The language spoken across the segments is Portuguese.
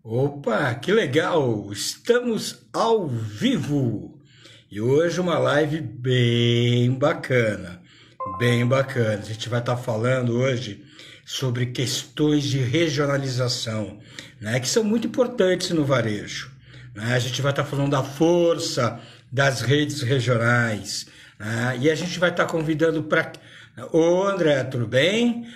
Opa, que legal! Estamos ao vivo e hoje uma live bem bacana, bem bacana. A gente vai estar falando hoje sobre questões de regionalização, né, que são muito importantes no varejo, né? A gente vai estar falando da força das redes regionais, né? E a gente vai estar convidando para. Ô André, tudo bem?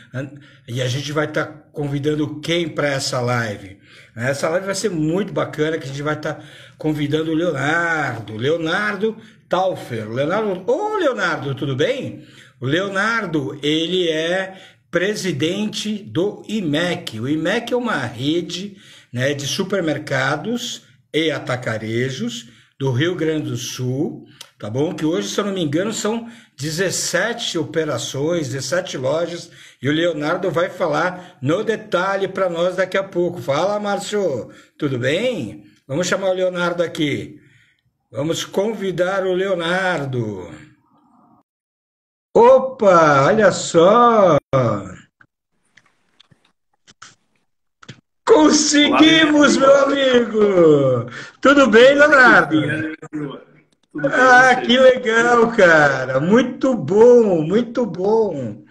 E a gente vai estar convidando quem para essa live? Essa live vai ser muito bacana, que a gente vai estar convidando o Leonardo Taufer. Leonardo, tudo bem? O Leonardo, ele é presidente do IMEC. O IMEC é uma rede, né, de supermercados e atacarejos do Rio Grande do Sul, tá bom? Que hoje, se eu não me engano, são 17 operações, 17 lojas, e o Leonardo vai falar no detalhe para nós daqui a pouco. Fala, Márcio, tudo bem? Vamos chamar o Leonardo aqui. Vamos convidar o Leonardo. Opa, olha só! Olá, Conseguimos, meu Demetriu. amigo! Tudo bem, Isso que Leonardo? vinha, né, Demetriu? Tudo bem, e Ah, que você? legal, cara! Muito bom, muito bom.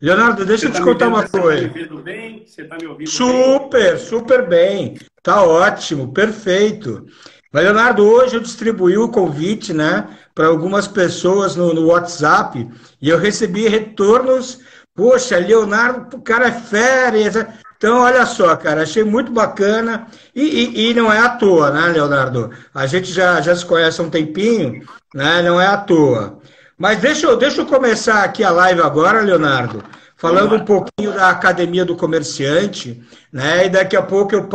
Leonardo, deixa eu te contar uma Você tá me coisa. vendo bem? Você tá me ouvindo bem? Super, super bem. Tá ótimo, perfeito. Mas, Leonardo, hoje eu distribuí o convite, né, para algumas pessoas no WhatsApp e eu recebi retornos. Poxa, Leonardo, o cara é férias. Então, olha só, cara, achei muito bacana. E não é à toa, né, Leonardo? A gente já se conhece há um tempinho, né? Não é à toa. Mas deixa eu começar aqui a live agora, Leonardo, Vamos falando um lá. pouquinho da Academia do Comerciante, né? E daqui a pouco eu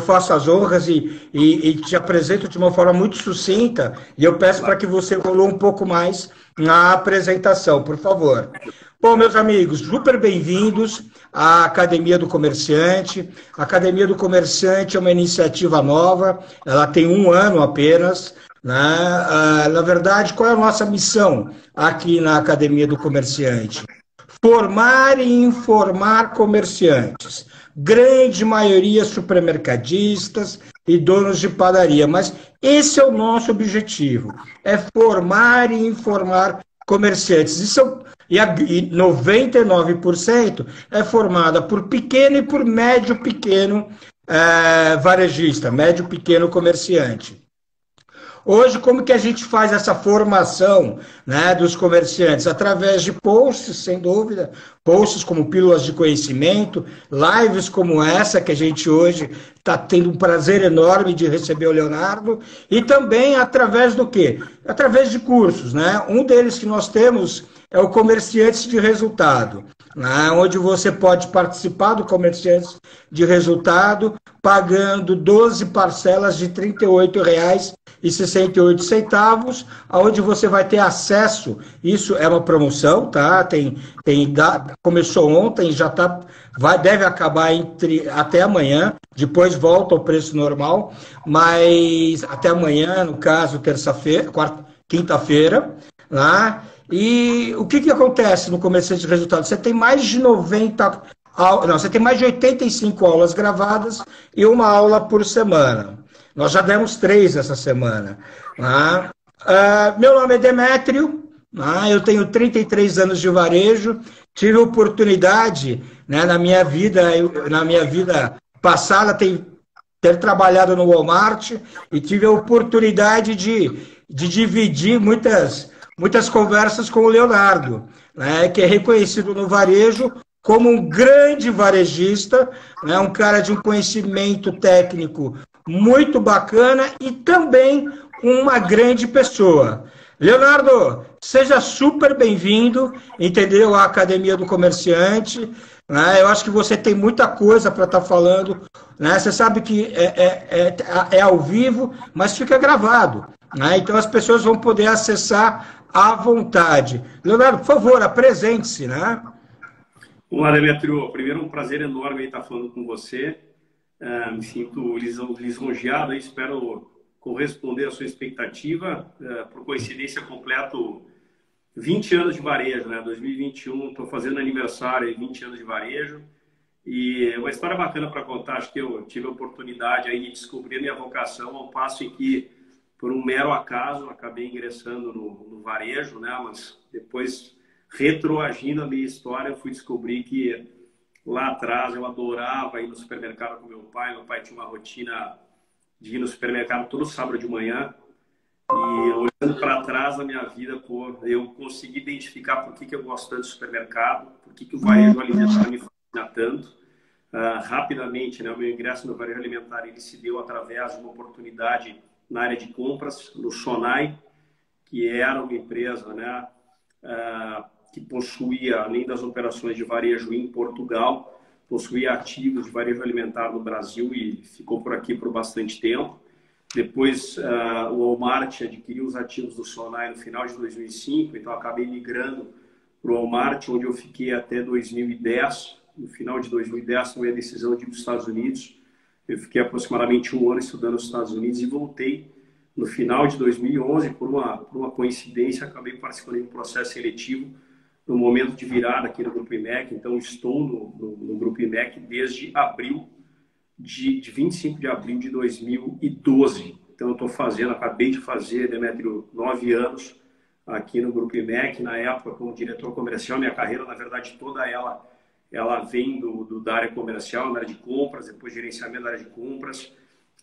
faço as honras e te apresento de uma forma muito sucinta, e eu peço para Claro. que você evolua um pouco mais na apresentação, por favor. Bom, meus amigos, super bem-vindos à Academia do Comerciante. A Academia do Comerciante é uma iniciativa nova, ela tem um ano apenas, né? Na verdade, qual é a nossa missão aqui na Academia do Comerciante? Formar e informar comerciantes, grande maioria supermercadistas e donos de padaria, mas esse é o nosso objetivo, é formar e informar comerciantes. E 99% é formada por pequeno e por médio pequeno varejista, médio pequeno comerciante. Hoje, como que a gente faz essa formação, né, dos comerciantes? Através de posts, sem dúvida, posts como pílulas de conhecimento, lives como essa que a gente hoje está tendo um prazer enorme de receber o Leonardo, e também através do quê? Através de cursos, né? Um deles que nós temos é o Comerciantes de Resultado, né, onde você pode participar do Comerciantes de Resultado pagando 12 parcelas de R$ 38,68, onde você vai ter acesso. Isso é uma promoção, tá? Começou ontem, deve acabar até amanhã, depois volta ao preço normal, mas até amanhã, no caso, terça-feira, quinta-feira, né? E o que acontece no Comerciante de Resultados? Você tem mais de 90 não, você tem mais de 85 aulas gravadas e uma aula por semana. Nós já demos 3 essa semana. Né? Meu nome é Demétrio, né? Eu tenho 33 anos de varejo, tive oportunidade, né, na minha vida passada, ter trabalhado no Walmart e tive a oportunidade de dividir muitas conversas com o Leonardo, né, que é reconhecido no varejo como um grande varejista, né, um cara de um conhecimento técnico muito bacana e também uma grande pessoa. Leonardo, seja super bem-vindo, entendeu? À Academia do Comerciante. Né? Eu acho que você tem muita coisa para estar falando. Né? Você sabe que é ao vivo, mas fica gravado. Né? Então as pessoas vão poder acessar à vontade. Leonardo, por favor, apresente-se. Né? Olá, Demetriu. Primeiro, um prazer enorme estar falando com você. Me sinto lisonjeado e espero corresponder à sua expectativa. Por coincidência, completo 20 anos de varejo, né? 2021, estou fazendo aniversário, 20 anos de varejo. E uma história bacana para contar, acho que eu tive a oportunidade aí de descobrir a minha vocação, ao passo em que, por um mero acaso, acabei ingressando no varejo, né? Mas depois, retroagindo a minha história, eu fui descobrir que lá atrás eu adorava ir no supermercado com meu pai. Meu pai tinha uma rotina de ir no supermercado todo sábado de manhã. E olhando para trás na minha vida, pô, eu consegui identificar por que eu gosto tanto do supermercado, por que o varejo alimentar me fascina tanto. Rapidamente, né, o meu ingresso no varejo alimentar ele se deu através de uma oportunidade na área de compras, no Sonai, que era uma empresa, né, que possuía, além das operações de varejo em Portugal, possuía ativos de varejo alimentar no Brasil e ficou por aqui por bastante tempo. Depois, o Walmart adquiriu os ativos do Sonai no final de 2005, então acabei migrando para o Walmart, onde eu fiquei até 2010. No final de 2010, tomei a decisão de ir para os Estados Unidos. Eu fiquei aproximadamente 1 ano estudando nos Estados Unidos e voltei no final de 2011. Por uma coincidência, acabei participando de um processo seletivo no momento de virada aqui no Grupo IMEC. Então, estou no Grupo IMEC desde abril de 25 de abril de 2012. Então, eu acabei de fazer, Demétrio, 9 anos aqui no Grupo IMEC, na época como diretor comercial. Minha carreira, na verdade, toda ela vem da área comercial, na área de compras, depois gerenciamento da área de compras,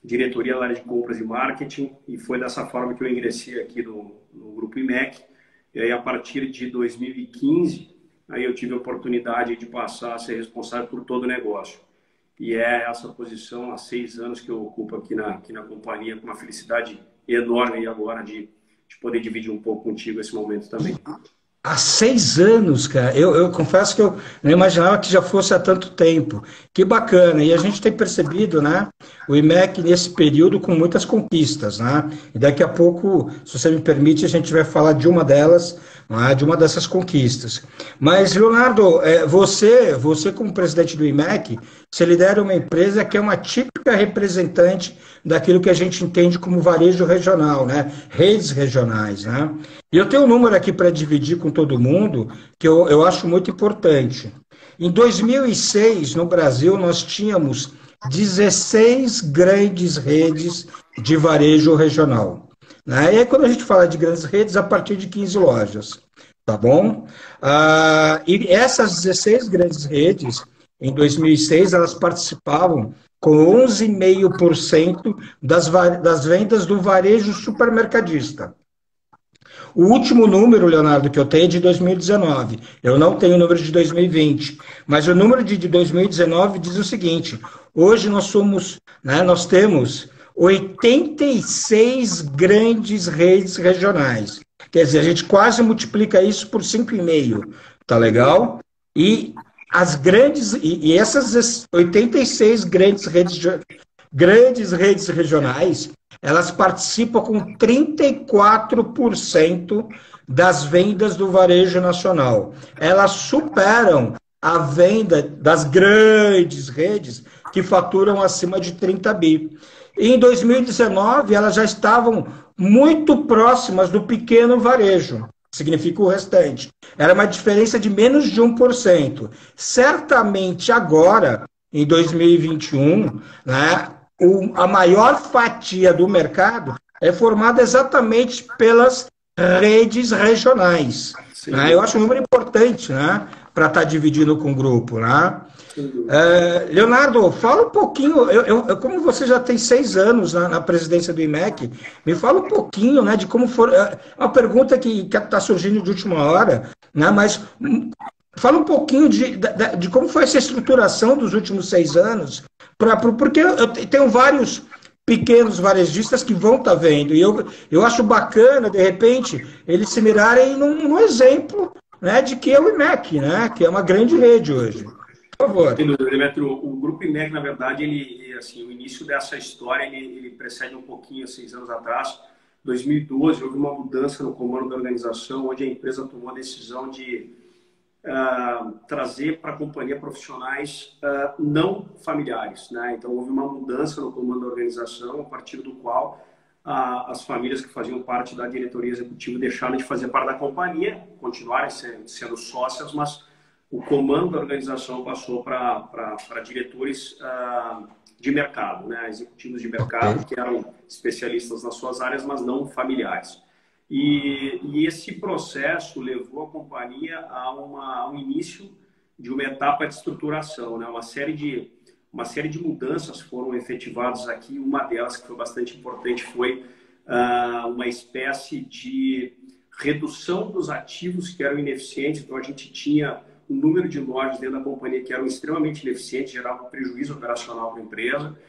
diretoria da área de compras e marketing, e foi dessa forma que eu ingressei aqui no Grupo IMEC. E aí, a partir de 2015, aí eu tive a oportunidade de passar a ser responsável por todo o negócio. E é essa posição há 6 anos que eu ocupo aqui na companhia, com uma felicidade enorme agora de poder dividir um pouco contigo esse momento também. Há 6 anos, cara. Eu confesso que eu não imaginava que já fosse há tanto tempo. Que bacana. E a gente tem percebido, né, o IMEC nesse período com muitas conquistas, né? E daqui a pouco, se você me permite, a gente vai falar de uma delas, né, de uma dessas conquistas. Mas, Leonardo, você como presidente do IMEC, você lidera uma empresa que é uma típica representante daquilo que a gente entende como varejo regional, né? Redes regionais, né? E eu tenho um número aqui para dividir com todo mundo que eu acho muito importante. Em 2006, no Brasil, nós tínhamos 16 grandes redes de varejo regional, né? E aí, quando a gente fala de grandes redes, a partir de 15 lojas, tá bom? E essas 16 grandes redes, em 2006, elas participavam com 11,5% das vendas do varejo supermercadista. O último número, Leonardo, que eu tenho é de 2019. Eu não tenho o número de 2020. Mas o número de 2019 diz o seguinte: hoje nós temos 86 grandes redes regionais. Quer dizer, a gente quase multiplica isso por 5,5. Tá legal? E essas 86 grandes redes regionais, elas participam com 34% das vendas do varejo nacional. Elas superam a venda das grandes redes que faturam acima de 30 bi. E em 2019, elas já estavam muito próximas do pequeno varejo, significa o restante. Era uma diferença de menos de 1%. Certamente agora, em 2021, né, a maior fatia do mercado é formada exatamente pelas redes regionais. Né? Eu acho um número importante, né, para estar dividindo com o grupo. Né? Leonardo, fala um pouquinho, como você já tem 6 anos na presidência do IMEC, me fala um pouquinho, né, de como for. Uma pergunta que está surgindo de última hora, né, mas fala um pouquinho de como foi essa estruturação dos últimos 6 anos, porque eu tenho vários pequenos varejistas que vão estar vendo, e eu acho bacana, de repente, eles se mirarem num exemplo, né, de que é o IMEC, né, que é uma grande rede hoje. Por favor. Demetrio, o Grupo IMEC, na verdade, assim, o início dessa história, ele precede um pouquinho, 6 anos atrás. Em 2012, houve uma mudança no comando da organização, onde a empresa tomou a decisão de trazer para a companhia profissionais não familiares, né? Então, houve uma mudança no comando da organização, a partir do qual as famílias que faziam parte da diretoria executiva deixaram de fazer parte da companhia, continuaram sendo sócias, mas o comando da organização passou para diretores de mercado, né? Executivos de mercado, que eram especialistas nas suas áreas, mas não familiares. E esse processo levou a companhia a um início de uma etapa de estruturação, né? Uma série de mudanças foram efetivadas aqui. Uma delas, que foi bastante importante, foi uma espécie de redução dos ativos que eram ineficientes. Então, a gente tinha um número de lojas dentro da companhia que eram extremamente ineficientes, geravam prejuízo operacional para a empresa.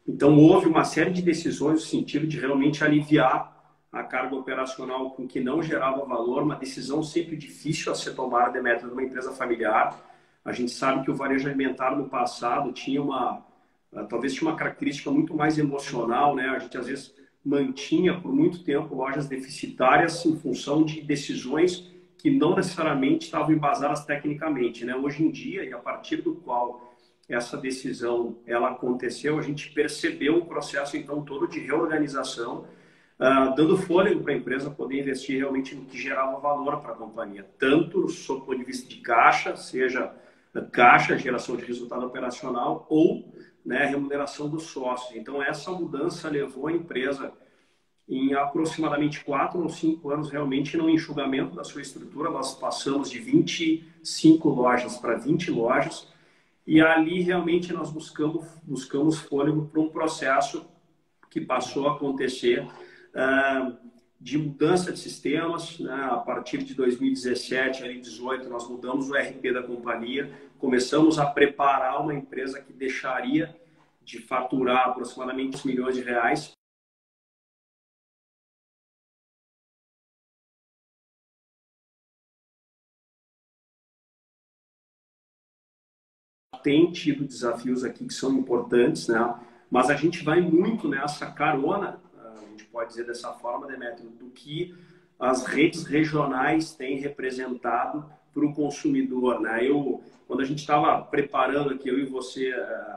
Então, houve uma série de decisões no sentido de realmente aliviar a carga operacional com que não gerava valor, uma decisão sempre difícil a ser tomada, Demetrio, de uma empresa familiar. A gente sabe que o varejo alimentar no passado talvez tinha uma característica muito mais emocional, né? A gente às vezes mantinha por muito tempo lojas deficitárias em função de decisões que não necessariamente estavam embasadas tecnicamente, né? Hoje em dia, e a partir do qual essa decisão ela aconteceu, a gente percebeu um processo então todo de reorganização, dando fôlego para a empresa poder investir realmente no que gerava valor para a companhia, tanto sob o ponto de vista de caixa, seja caixa, geração de resultado operacional, ou, né, remuneração dos sócios. Então, essa mudança levou a empresa, em aproximadamente 4 ou 5 anos, realmente no enxugamento da sua estrutura. Nós passamos de 25 lojas para 20 lojas, e ali realmente nós buscamos fôlego para um processo que passou a acontecer de mudança de sistemas, né? A partir de 2017, 2018, nós mudamos o RP da companhia, começamos a preparar uma empresa que deixaria de faturar aproximadamente R$ 1 milhões. Tem tido desafios aqui que são importantes, né? Mas a gente vai muito nessa carona, a gente pode dizer dessa forma, Demetrio, do que as redes regionais têm representado para o consumidor, né? Quando a gente estava preparando aqui, eu e você,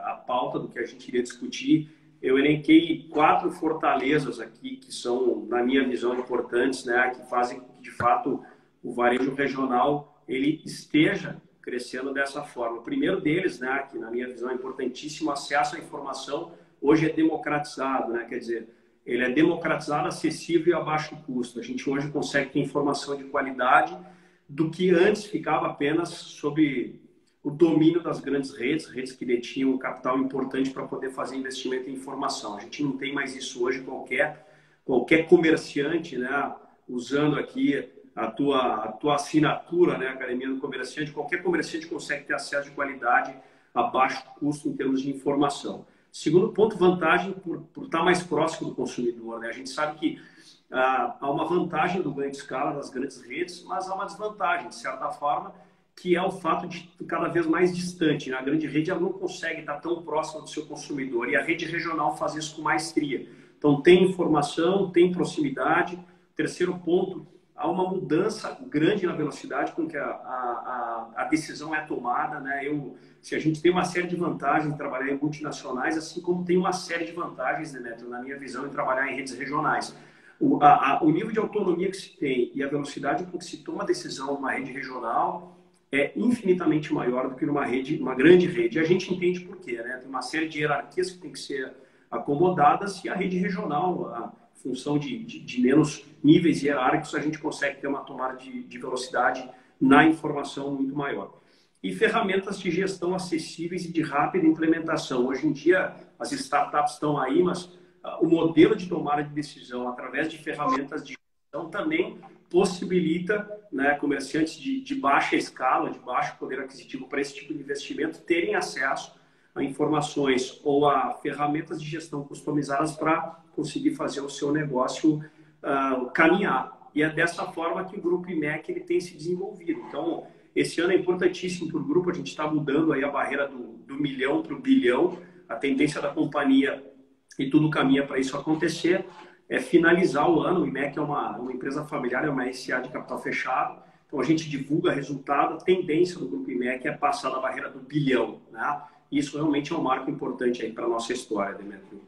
a pauta do que a gente iria discutir, eu elenquei 4 fortalezas aqui que são, na minha visão, importantes, né? Que fazem com que, de fato, o varejo regional ele esteja crescendo dessa forma. O primeiro deles, né, que na minha visão é importantíssimo, acesso à informação hoje é democratizado, né? Quer dizer, ele é democratizado, acessível e a baixo custo. A gente hoje consegue ter informação de qualidade do que antes ficava apenas sob o domínio das grandes redes que detinham um capital importante para poder fazer investimento em informação. A gente não tem mais isso hoje. Qualquer comerciante, né, usando aqui a tua assinatura, né, Academia do Comerciante, qualquer comerciante consegue ter acesso de qualidade a baixo custo em termos de informação. Segundo ponto, vantagem por estar mais próximo do consumidor, né? A gente sabe que há uma vantagem do ganho de escala das grandes redes, mas há uma desvantagem, de certa forma, que é o fato de cada vez mais distante, né? A grande rede ela não consegue estar tão próxima do seu consumidor, e a rede regional faz isso com maestria. Então, tem informação, tem proximidade. Terceiro ponto, há uma mudança grande na velocidade com que a decisão é tomada, né? Se a gente tem uma série de vantagens em trabalhar em multinacionais, assim como tem uma série de vantagens, Demetrio, na minha visão, em trabalhar em redes regionais. O nível de autonomia que se tem e a velocidade com que se toma a decisão numa rede regional é infinitamente maior do que uma grande rede. E a gente entende por quê, né? Tem uma série de hierarquias que tem que ser acomodadas, e a rede regional, a função de menos níveis hierárquicos, a gente consegue ter uma tomada de velocidade na informação muito maior. E ferramentas de gestão acessíveis e de rápida implementação. Hoje em dia, as startups estão aí, mas o modelo de tomada de decisão através de ferramentas de gestão também possibilita, né, comerciantes de baixa escala, de baixo poder aquisitivo para esse tipo de investimento terem acesso a informações ou a ferramentas de gestão customizadas para conseguir fazer o seu negócio caminhar. E é dessa forma que o Grupo IMEC ele tem se desenvolvido. Então, esse ano é importantíssimo para o grupo, a gente está mudando aí a barreira do milhão para o bilhão, a tendência da companhia, e tudo caminha para isso acontecer, é finalizar o ano. O IMEC é uma empresa familiar, é uma SA de capital fechado, então a gente divulga resultado, a tendência do Grupo IMEC é passar da barreira do bilhão, né? Isso realmente é um marco importante aí para a nossa história, Demetrio.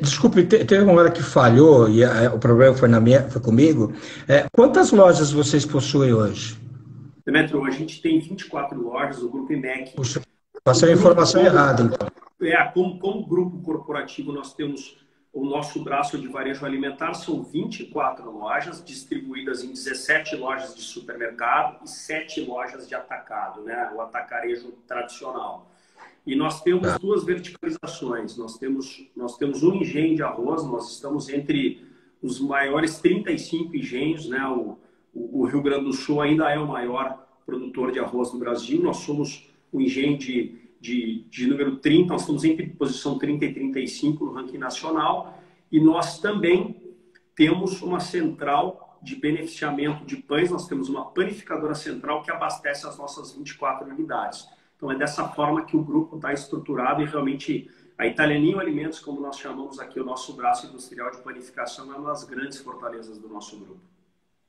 Desculpe, teve uma hora que falhou e o problema foi comigo. Quantas lojas vocês possuem hoje? Demetrio, a gente tem 24 lojas, o Grupo IMEC. Puxa, passei a informação errada, então. Como grupo corporativo, nós temos o nosso braço de varejo alimentar, são 24 lojas, distribuídas em 17 lojas de supermercado e 7 lojas de atacado, né? O atacarejo tradicional. E nós temos duas verticalizações. Nós temos um engenho de arroz, nós estamos entre os maiores 35 engenhos, né? O Rio Grande do Sul ainda é o maior produtor de arroz do Brasil. Nós somos o engenho de número 30, nós estamos entre posição 30 e 35 no ranking nacional. E nós também temos uma central de beneficiamento de pães, nós temos uma panificadora central que abastece as nossas 24 unidades. Então é dessa forma que o grupo está estruturado e realmente a Italianinho Alimentos, como nós chamamos aqui o nosso braço industrial de panificação, é uma das grandes fortalezas do nosso grupo.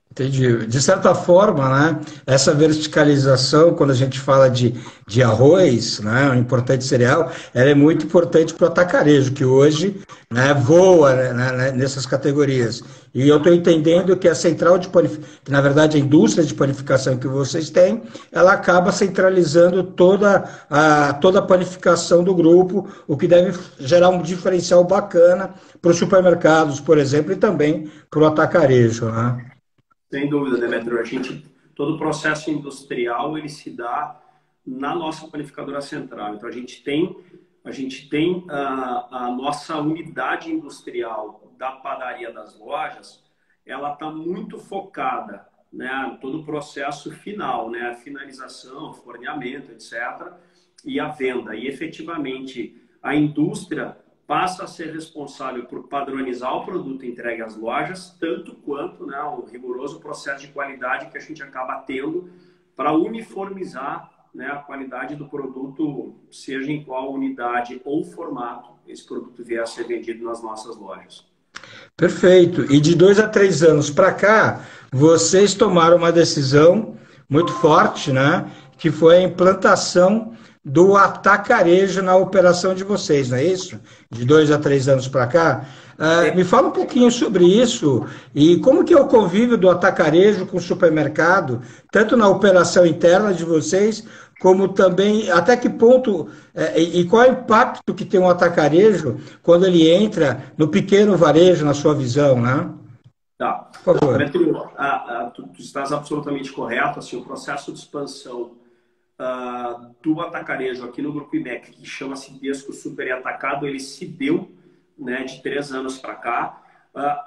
Entendi. De certa forma, né, essa verticalização, quando a gente fala de arroz, né, um importante cereal, ela é muito importante para o atacarejo, que hoje, né, voa, né, nessas categorias. E eu estou entendendo que a central de panificação, que na verdade a indústria de panificação que vocês têm, ela acaba centralizando toda a panificação do grupo, o que deve gerar um diferencial bacana para os supermercados, por exemplo, e também para o atacarejo, né? Sem dúvida, Demetrio. Todo o processo industrial ele se dá na nossa panificadora central. Então, a gente tem a nossa unidade industrial da padaria das lojas, ela está muito focada, né, todo o processo final, né, a finalização, forneamento, etc., e a venda. E, efetivamente, a indústria passa a ser responsável por padronizar o produto entregue às lojas, tanto quanto, né, o rigoroso processo de qualidade que a gente acaba tendo para uniformizar, né, a qualidade do produto, seja em qual unidade ou formato esse produto vier a ser vendido nas nossas lojas. Perfeito. E de 2 a 3 anos para cá, vocês tomaram uma decisão muito forte, né? Que foi a implantação do atacarejo na operação de vocês, não é isso? De 2 a 3 anos para cá. Me fala um pouquinho sobre isso e como que é o convívio do atacarejo com o supermercado, tanto na operação interna de vocês, como também até que ponto e qual é o impacto que tem um atacarejo quando ele entra no pequeno varejo, na sua visão, né? Tá. Por favor. Tu estás absolutamente correto. Assim, o processo de expansão do atacarejo aqui no Grupo IMEC, que chama-se Desco Super e Atacado, ele se deu, né, de 3 anos para cá.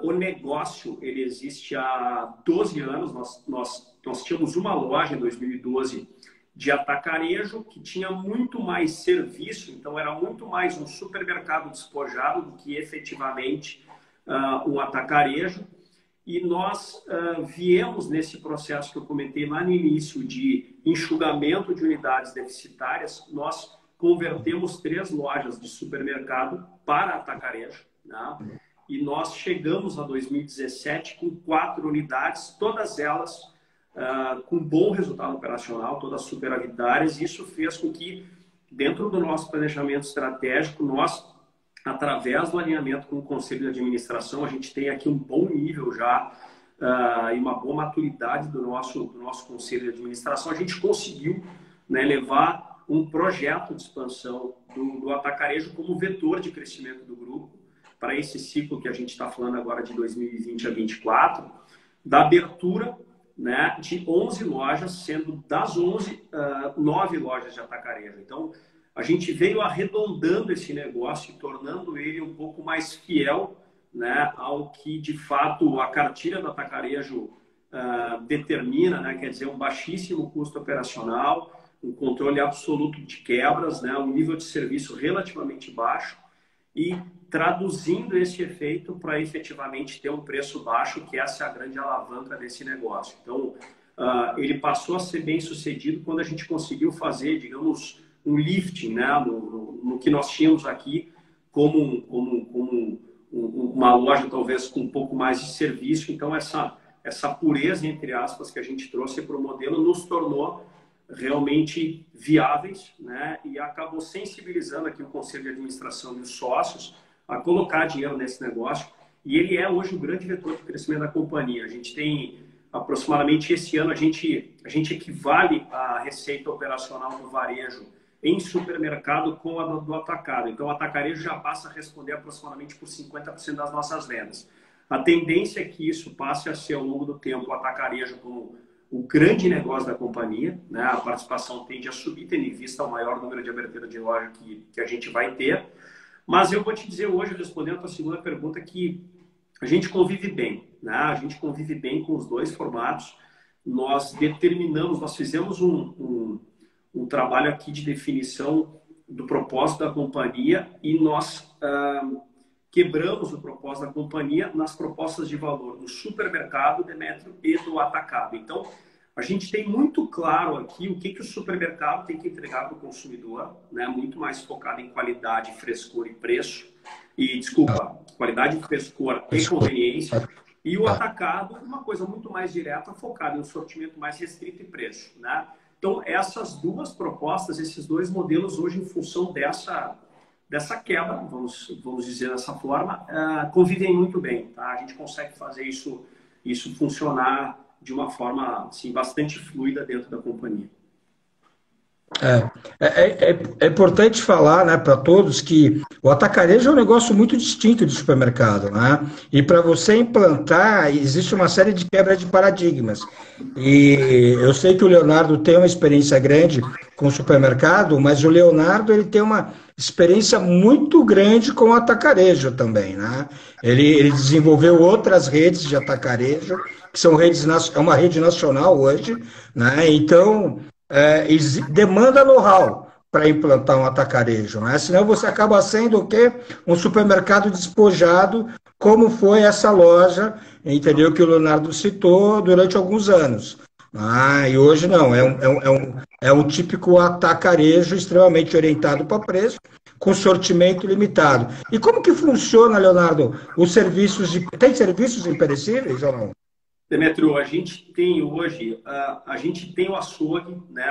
O negócio ele existe há 12 anos. Nós tínhamos uma loja em 2012 de atacarejo que tinha muito mais serviço, então era muito mais um supermercado despojado do que efetivamente um atacarejo. E nós viemos nesse processo que eu comentei lá no início de enxugamento de unidades deficitárias, nós convertemos 3 lojas de supermercado para atacarejo, né? E nós chegamos a 2017 com 4 unidades, todas elas com bom resultado operacional, todas superavitárias. Isso fez com que, dentro do nosso planejamento estratégico, nós, através do alinhamento com o Conselho de Administração, a gente tem aqui um bom nível já e uma boa maturidade do nosso Conselho de Administração. A gente conseguiu, né, levar um projeto de expansão do atacarejo como vetor de crescimento do grupo para esse ciclo que a gente está falando agora de 2020 a 2024, da abertura, né, de 11 lojas, sendo das 11, 9 lojas de atacarejo. Então, a gente veio arredondando esse negócio e tornando ele um pouco mais fiel, né, ao que, de fato, a cartilha do atacarejo determina, né, quer dizer, um baixíssimo custo operacional, um controle absoluto de quebras, né, um nível de serviço relativamente baixo e traduzindo esse efeito para efetivamente ter um preço baixo, que essa é a grande alavanca desse negócio. Então, ele passou a ser bem sucedido quando a gente conseguiu fazer, digamos, um lifting, né, no que nós tínhamos aqui como uma loja talvez com um pouco mais de serviço. Então essa pureza, entre aspas, que a gente trouxe para o modelo nos tornou realmente viáveis, né, e acabou sensibilizando aqui o Conselho de Administração e os sócios a colocar dinheiro nesse negócio. E ele é hoje o grande vetor de crescimento da companhia. A gente tem aproximadamente esse ano a gente equivale a receita operacional do varejo em supermercado com a do atacado. Então, o atacarejo já passa a responder aproximadamente por 50% das nossas vendas. A tendência é que isso passe a ser, ao longo do tempo, o atacarejo como o grande negócio da companhia, né? A participação tende a subir, tendo em vista o maior número de abertura de loja que a gente vai ter. Mas eu vou te dizer hoje, respondendo a tua segunda pergunta, que a gente convive bem, né? A gente convive bem com os dois formatos. Nós fizemos um trabalho aqui de definição do propósito da companhia e nós quebramos o propósito da companhia nas propostas de valor do supermercado, Demétrio, e do atacado. Então, a gente tem muito claro aqui o que o supermercado tem que entregar para o consumidor, né? Muito mais focado em qualidade, frescor e preço. Qualidade, frescor e conveniência. E o atacado, uma coisa muito mais direta, focada em um sortimento mais restrito e preço, né? Então, essas duas propostas, esses dois modelos, hoje, em função dessa quebra, vamos dizer dessa forma, convivem muito bem. Tá? A gente consegue fazer isso funcionar de uma forma assim, bastante fluida dentro da companhia. É importante falar, né, para todos que o atacarejo é um negócio muito distinto de supermercado, né? E para você implantar, existe uma série de quebra de paradigmas. E eu sei que o Leonardo tem uma experiência grande com o supermercado, mas o Leonardo ele tem uma experiência muito grande com o atacarejo também, né? Ele desenvolveu outras redes de atacarejo, que são é uma rede nacional hoje, né? Então demanda know-how para implantar um atacarejo, né? Senão você acaba sendo o quê? Um supermercado despojado, como foi essa loja, entendeu? Que o Leonardo citou durante alguns anos. E hoje não, é um típico atacarejo extremamente orientado para preço, com sortimento limitado. E como que funciona, Leonardo, os serviços tem serviços imperecíveis ou não? Demetrio, a gente tem hoje, a gente tem o açougue, né?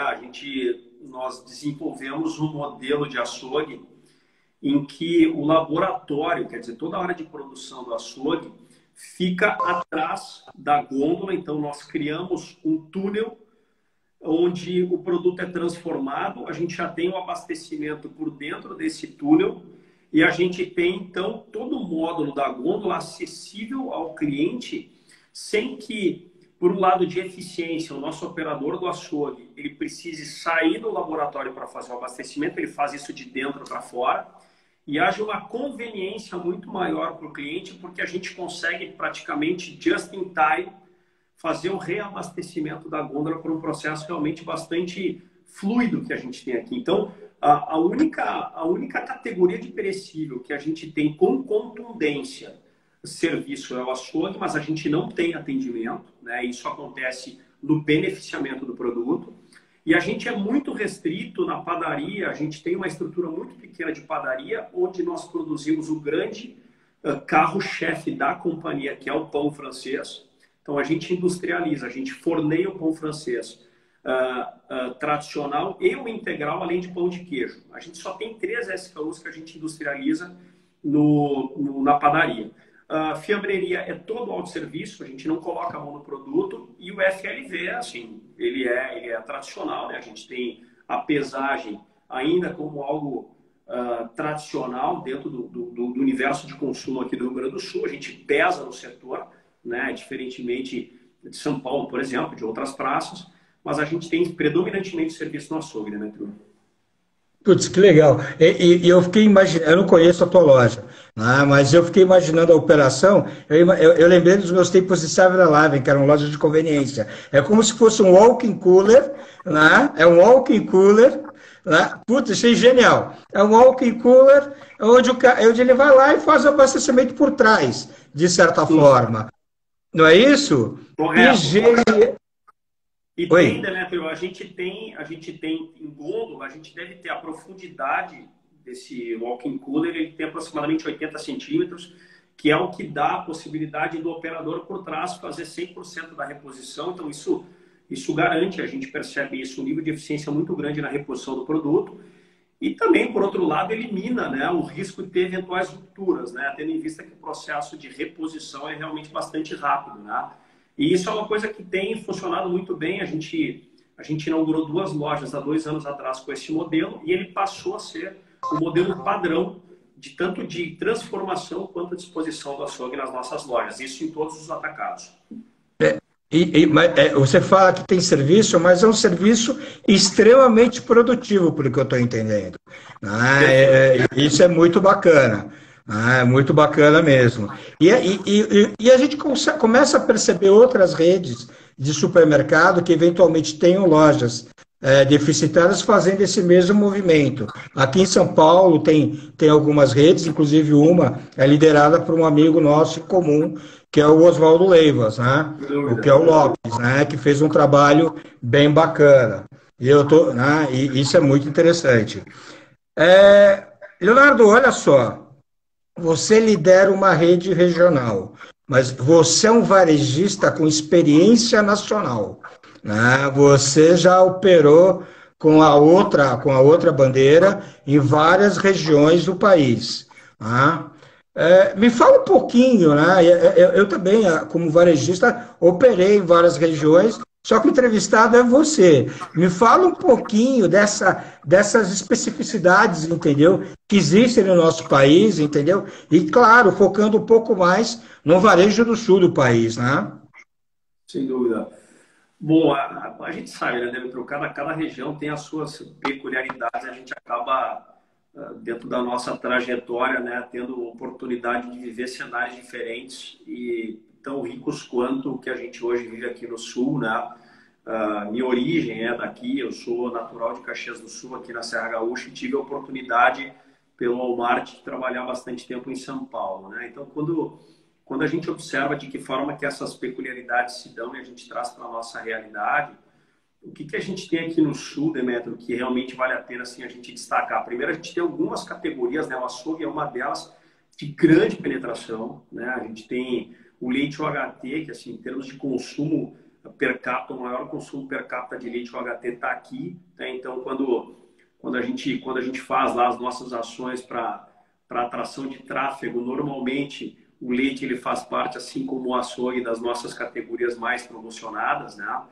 Nós desenvolvemos um modelo de açougue em que o laboratório, quer dizer, toda a área de produção do açougue fica atrás da gôndola. Então, nós criamos um túnel onde o produto é transformado, a gente já tem o abastecimento por dentro desse túnel e a gente tem, então, todo o módulo da gôndola acessível ao cliente sem que, por um lado de eficiência, o nosso operador do açougue ele precise sair do laboratório para fazer o abastecimento, ele faz isso de dentro para fora, e haja uma conveniência muito maior para o cliente, porque a gente consegue praticamente just in time fazer o reabastecimento da gôndola por um processo realmente bastante fluido que a gente tem aqui. Então, a única categoria de perecível que a gente tem com contundência serviço é o açougue, mas a gente não tem atendimento, né? Isso acontece no beneficiamento do produto. E a gente é muito restrito na padaria, a gente tem uma estrutura muito pequena de padaria, onde nós produzimos o grande carro-chefe da companhia, que é o pão francês. Então a gente industrializa, a gente forneia o pão francês tradicional e o integral, além de pão de queijo. A gente só tem 3 SKUs que a gente industrializa na padaria. Fiambreria é todo autosserviço, a gente não coloca a mão no produto, e o FLV, assim, ele é tradicional, né? A gente tem a pesagem ainda como algo tradicional dentro do universo de consumo aqui do Rio Grande do Sul. A gente pesa no setor, né? Diferentemente de São Paulo, por exemplo, de outras praças, mas a gente tem predominantemente serviço no açougue, né, Truno? Putz, que legal. E eu fiquei imaginando, eu não conheço a tua loja, né, mas eu fiquei imaginando a operação, eu lembrei dos meus tempos de 7-Eleven, que eram lojas de conveniência. É como se fosse um walk-in cooler, né? É um walk-in cooler, né? Putz, achei genial. É um walk-in cooler onde ele vai lá e faz o abastecimento por trás, de certa forma. Não é isso? Correto. E Oi. tem, Demetrio, a gente tem em gôndola, a gente deve ter a profundidade desse walk-in cooler, ele tem aproximadamente 80 centímetros, que é o que dá a possibilidade do operador por trás fazer 100% da reposição. Então, isso garante, a gente percebe isso, um nível de eficiência muito grande na reposição do produto. E também, por outro lado, elimina, né, o risco de ter eventuais rupturas, né, tendo em vista que o processo de reposição é realmente bastante rápido, né? E isso é uma coisa que tem funcionado muito bem. A gente inaugurou 2 lojas há 2 anos atrás com esse modelo e ele passou a ser o modelo padrão de tanto de transformação quanto de disposição do açougue nas nossas lojas. Isso em todos os atacados. Você fala que tem serviço, mas é um serviço extremamente produtivo, pelo que eu estou entendendo. Isso é muito bacana. É muito bacana mesmo. E a gente começa a perceber outras redes de supermercado que eventualmente tenham lojas deficitárias fazendo esse mesmo movimento. Aqui em São Paulo tem algumas redes, inclusive uma é liderada por um amigo nosso em comum, que é o Oswaldo Leivas, né? O que é o Lopes, né? Que fez um trabalho bem bacana. E isso é muito interessante. Leonardo, olha só, você lidera uma rede regional, mas você é um varejista com experiência nacional, né? Você já operou com a outra bandeira em várias regiões do país, né? Me fala um pouquinho, né? Eu também, como varejista, operei em várias regiões, só que o entrevistado é você. Me fala um pouquinho dessas especificidades, entendeu? Que existem no nosso país, entendeu? E, claro, focando um pouco mais no varejo do sul do país, né? Sem dúvida. Bom, a gente sabe, né, Demetrio? Cada região tem as suas peculiaridades, a gente acaba, dentro da nossa trajetória, né, tendo oportunidade de viver cenários diferentes e tão ricos quanto o que a gente hoje vive aqui no Sul, né? Minha origem é daqui, eu sou natural de Caxias do Sul, aqui na Serra Gaúcha, e tive a oportunidade, pelo Walmart, de trabalhar bastante tempo em São Paulo, né? Então, quando a gente observa de que forma que essas peculiaridades se dão e a gente traz para a nossa realidade, o que a gente tem aqui no Sul, Demetrio, que realmente vale a pena assim, a gente destacar? Primeiro, a gente tem algumas categorias, né? O açougue é uma delas de grande penetração, né? A gente tem o leite UHT, que assim, em termos de consumo per capita, o maior consumo per capita de leite UHT está aqui, né? Então, quando a gente faz lá as nossas ações para atração de tráfego, normalmente o leite ele faz parte, assim como o açougue, das nossas categorias mais promocionadas, né?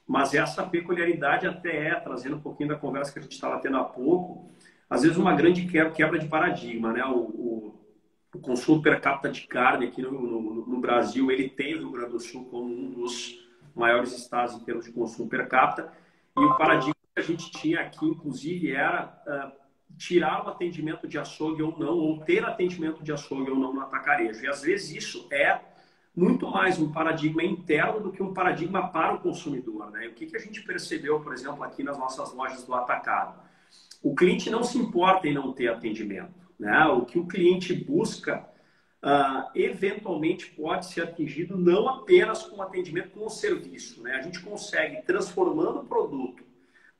Mas essa peculiaridade até trazendo um pouquinho da conversa que a gente estava tendo há pouco, às vezes uma grande quebra de paradigma, né? O consumo per capita de carne aqui no Brasil, ele tem o Rio Grande do Sul como um dos maiores estados em termos de consumo per capita, e o paradigma que a gente tinha aqui, inclusive, era tirar o atendimento de açougue ou não, ou ter atendimento de açougue ou não no atacarejo. E às vezes isso é muito mais um paradigma interno do que um paradigma para o consumidor, né? E o que a gente percebeu, por exemplo, aqui nas nossas lojas do atacado? O cliente não se importa em não ter atendimento, né? O que o cliente busca, eventualmente pode ser atingido não apenas com atendimento, com o serviço, né? A gente consegue, transformando o produto,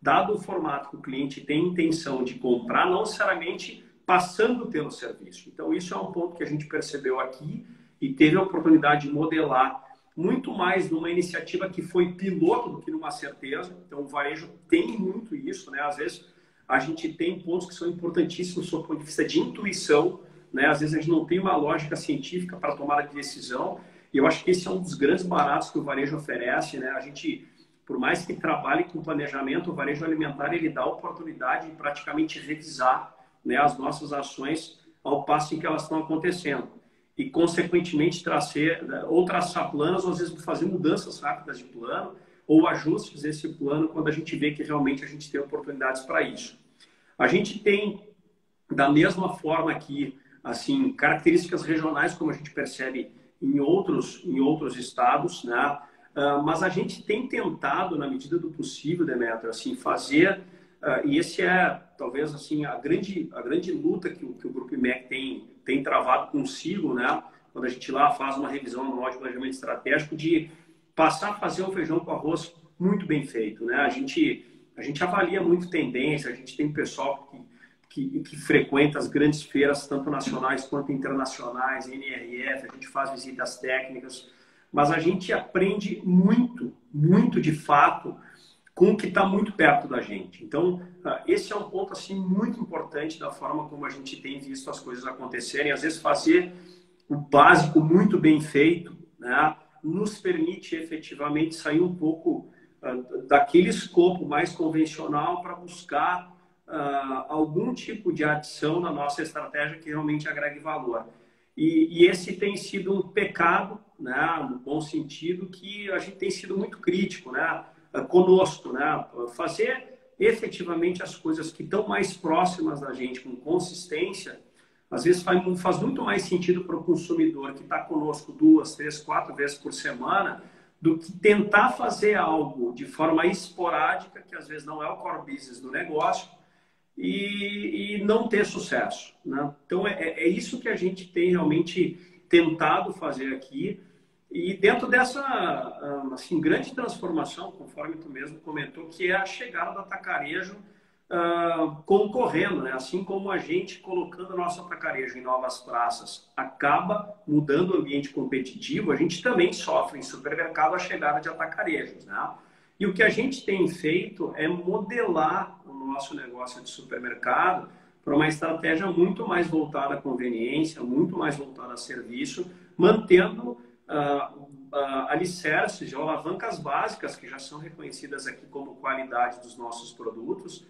dado o formato que o cliente tem intenção de comprar, não necessariamente passando pelo serviço. Então, isso é um ponto que a gente percebeu aqui e teve a oportunidade de modelar muito mais numa iniciativa que foi piloto do que numa certeza. Então, o varejo tem muito isso, né? Às vezes, a gente tem pontos que são importantíssimos do ponto de vista de intuição, né? Às vezes, a gente não tem uma lógica científica para tomar a decisão. E eu acho que esse é um dos grandes baratos que o varejo oferece, né? A gente, por mais que trabalhe com planejamento, o varejo alimentar ele dá a oportunidade de praticamente revisar, né, as nossas ações ao passo em que elas estão acontecendo. E, consequentemente, traçar planos, ou às vezes fazer mudanças rápidas de plano, ou ajustes desse plano quando a gente vê que realmente a gente tem oportunidades para isso. A gente tem, da mesma forma aqui, assim, características regionais, como a gente percebe em outros estados, né? Mas a gente tem tentado, na medida do possível, Demetrio, assim, fazer, e esse é, talvez, assim, a grande luta que o Grupo IMEC tem travado consigo, né? Quando a gente lá faz uma revisão anual de planejamento estratégico, de passar a fazer um feijão com arroz muito bem feito, né? A gente avalia muito tendência, a gente tem pessoal que frequenta as grandes feiras, tanto nacionais quanto internacionais, NRF, a gente faz visitas técnicas, mas a gente aprende muito, muito de fato com o que está muito perto da gente. Então, esse é um ponto assim, muito importante da forma como a gente tem visto as coisas acontecerem. Às vezes fazer o básico muito bem feito, né, nos permite efetivamente sair um pouco daquele escopo mais convencional para buscar algum tipo de adição na nossa estratégia que realmente agregue valor. E esse tem sido um pecado, né, no bom sentido, que a gente tem sido muito crítico, né, conosco, né, fazer efetivamente as coisas que estão mais próximas da gente, com consistência, às vezes faz muito mais sentido para o consumidor que está conosco 2, 3, 4 vezes por semana, do que tentar fazer algo de forma esporádica, que às vezes não é o core business do negócio, e não ter sucesso, né? Então, é isso que a gente tem realmente tentado fazer aqui. E dentro dessa assim, grande transformação, conforme tu mesmo comentou, que é a chegada do atacarejo concorrendo, né? Assim como a gente colocando o nosso atacarejo em novas praças acaba mudando o ambiente competitivo, a gente também sofre em supermercado a chegada de atacarejos, né? E o que a gente tem feito é modelar o nosso negócio de supermercado para uma estratégia muito mais voltada à conveniência, muito mais voltada a serviço, mantendo alicerces ou alavancas básicas que já são reconhecidas aqui como qualidade dos nossos produtos,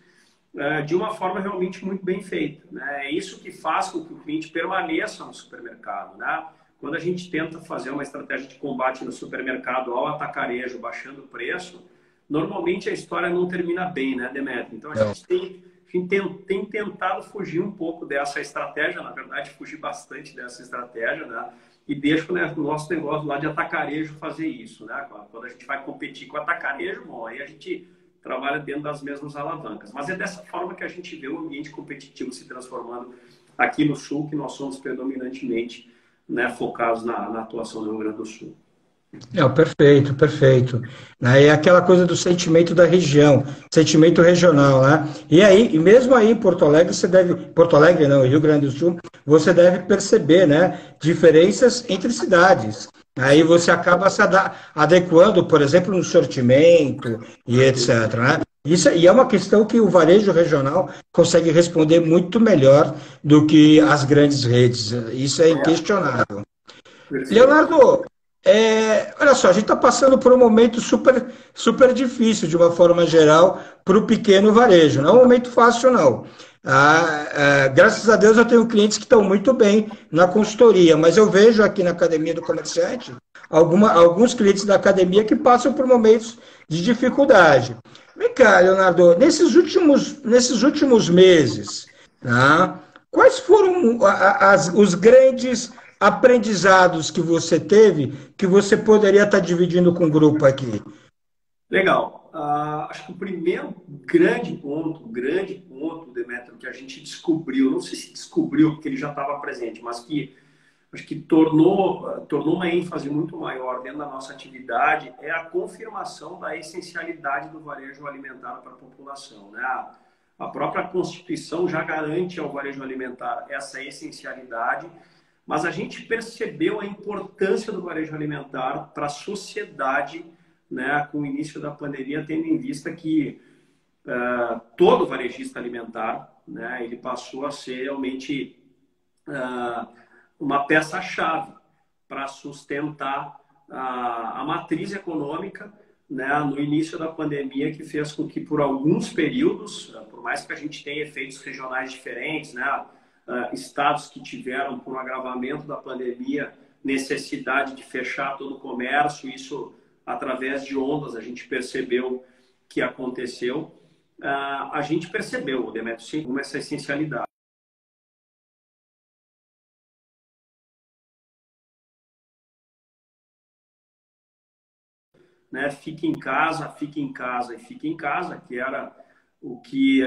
de uma forma realmente muito bem feita, né? É isso que faz com que o cliente permaneça no supermercado, né? Quando a gente tenta fazer uma estratégia de combate no supermercado ao atacarejo, baixando o preço, normalmente a história não termina bem, né, Demetrio? Então a gente tem tentado fugir um pouco dessa estratégia, na verdade, fugir bastante dessa estratégia, né? E deixa o nosso negócio lá de atacarejo fazer isso, né? Quando a gente vai competir com o atacarejo, bom, aí a gente trabalha dentro das mesmas alavancas. Mas é dessa forma que a gente vê o ambiente competitivo se transformando aqui no Sul, que nós somos predominantemente, né, focados na atuação do Rio Grande do Sul. Não, perfeito, perfeito. É aquela coisa do sentimento da região, sentimento regional, né? E aí, e mesmo aí em Porto Alegre, Porto Alegre não, Rio Grande do Sul, você deve perceber, né, diferenças entre cidades. Aí você acaba se adequando, por exemplo, no sortimento e etc, né? Isso, e é uma questão que o varejo regional consegue responder muito melhor do que as grandes redes. Isso é inquestionável. Leonardo, olha só, a gente está passando por um momento super, super difícil, de uma forma geral, para o pequeno varejo. Não é um momento fácil, não. Graças a Deus eu tenho clientes que estão muito bem na consultoria, mas eu vejo aqui na Academia do Comerciante alguns clientes da academia que passam por momentos de dificuldade. Vem cá, Leonardo, nesses últimos meses, tá, quais foram os grandes aprendizados que você teve que você poderia estar dividindo com o grupo aqui? Legal. Acho que o primeiro grande ponto, Demetrio, que a gente descobriu, não sei se descobriu porque ele já estava presente, mas que acho que tornou uma ênfase muito maior dentro da nossa atividade, é a confirmação da essencialidade do varejo alimentar para a população, né? A própria Constituição já garante ao varejo alimentar essa essencialidade, mas a gente percebeu a importância do varejo alimentar para a sociedade, né, com o início da pandemia, tendo em vista que todo varejista alimentar, né, ele passou a ser realmente uma peça-chave para sustentar a matriz econômica, né, no início da pandemia, que fez com que, por alguns períodos, por mais que a gente tenha efeitos regionais diferentes, né, estados que tiveram, por um agravamento da pandemia, necessidade de fechar todo o comércio, isso através de ondas a gente percebeu que aconteceu, a gente percebeu, Demetrio, como essa essencialidade. Né? Fique em casa e fique em casa, que era o que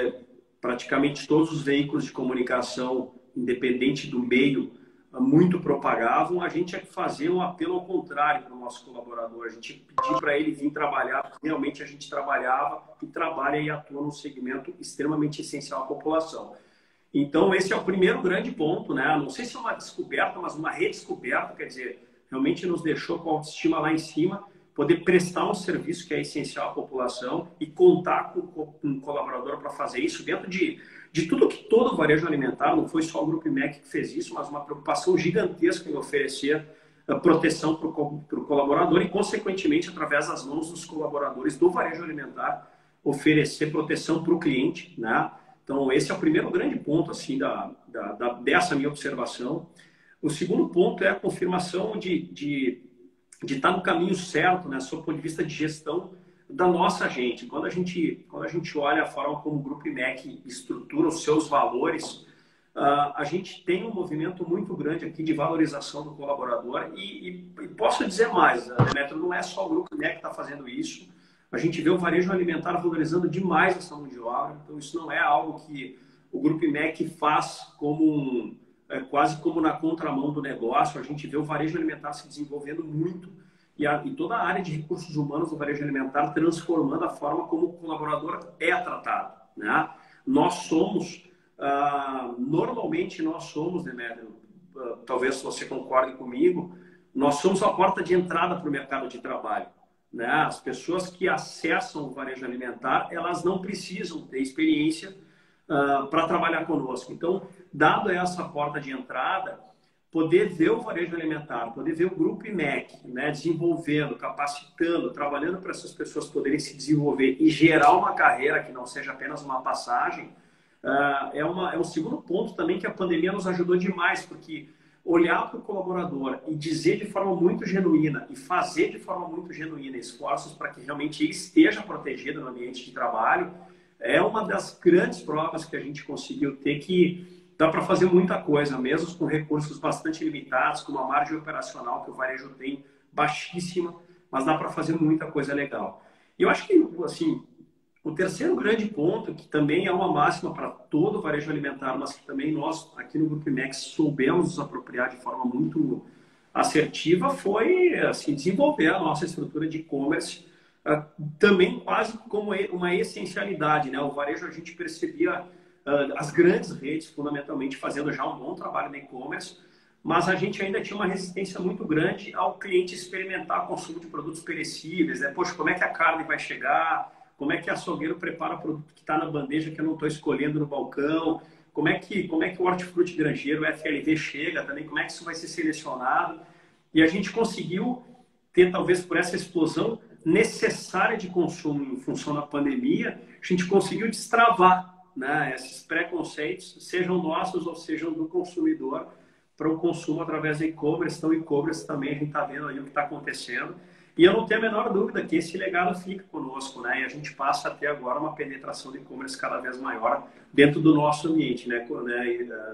praticamente todos os veículos de comunicação, independente do meio, muito propagavam. A gente tinha que fazer um apelo ao contrário para o nosso colaborador. A gente tinha que pedir para ele vir trabalhar, porque realmente a gente trabalhava e trabalha e atua num segmento extremamente essencial à população. Então, esse é o primeiro grande ponto, né? Não sei se é uma descoberta, mas uma redescoberta, quer dizer, realmente nos deixou com a autoestima lá em cima, poder prestar um serviço que é essencial à população e contar com um colaborador para fazer isso dentro de tudo que todo o varejo alimentar, não foi só o Grupo IMEC que fez isso, mas uma preocupação gigantesca em oferecer proteção para o colaborador e, consequentemente, através das mãos dos colaboradores do varejo alimentar, oferecer proteção para o cliente, né? Então, esse é o primeiro grande ponto assim, dessa minha observação. O segundo ponto é a confirmação de estar no caminho certo, né, sob o ponto de vista de gestão da nossa gente. Quando a gente olha a forma como o Grupo IMEC estrutura os seus valores, a gente tem um movimento muito grande aqui de valorização do colaborador e posso dizer mais, Demetrio, não é só o Grupo IMEC que está fazendo isso. A gente vê o varejo alimentar valorizando demais essa mão de obra, então isso não é algo que o Grupo IMEC faz quase como na contramão do negócio. A gente vê o varejo alimentar se desenvolvendo muito e toda a área de recursos humanos do varejo alimentar transformando a forma como o colaborador é tratado, né? Nós somos, normalmente nós somos, Demetrio, talvez você concorde comigo, nós somos a porta de entrada para o mercado de trabalho. Né? As pessoas que acessam o varejo alimentar, elas não precisam ter experiência para trabalhar conosco. Então, dado essa porta de entrada, poder ver o varejo alimentar, poder ver o Grupo IMEC, né, desenvolvendo, capacitando, trabalhando para essas pessoas poderem se desenvolver e gerar uma carreira que não seja apenas uma passagem, é um segundo ponto também que a pandemia nos ajudou demais, porque olhar para o colaborador e dizer de forma muito genuína e fazer de forma muito genuína esforços para que realmente ele esteja protegido no ambiente de trabalho é uma das grandes provas que a gente conseguiu ter, que dá para fazer muita coisa, mesmo com recursos bastante limitados, com uma margem operacional que o varejo tem baixíssima, mas dá para fazer muita coisa legal. E eu acho que, assim, o terceiro grande ponto, que também é uma máxima para todo o varejo alimentar, mas que também nós, aqui no Grupo IMEC, soubemos nos apropriar de forma muito assertiva, foi assim, desenvolver a nossa estrutura de e-commerce, também quase como uma essencialidade, né? O varejo, a gente percebia as grandes redes, fundamentalmente, fazendo já um bom trabalho no e-commerce, mas a gente ainda tinha uma resistência muito grande ao cliente experimentar o consumo de produtos perecíveis, né? Poxa, como é que a carne vai chegar? Como é que o açougueiro prepara o produto que está na bandeja que eu não estou escolhendo no balcão? Como é que o hortifruti granjeiro, o FLV, chega também? Como é que isso vai ser selecionado? E a gente conseguiu ter, talvez por essa explosão necessária de consumo em função da pandemia, a gente conseguiu destravar, né, esses preconceitos, sejam nossos ou sejam do consumidor, para o consumo através do e-commerce. Então, o e-commerce também, a gente está vendo aí o que está acontecendo. E eu não tenho a menor dúvida que esse legado fica conosco, né? E a gente passa a ter agora uma penetração do e-commerce cada vez maior dentro do nosso ambiente, né,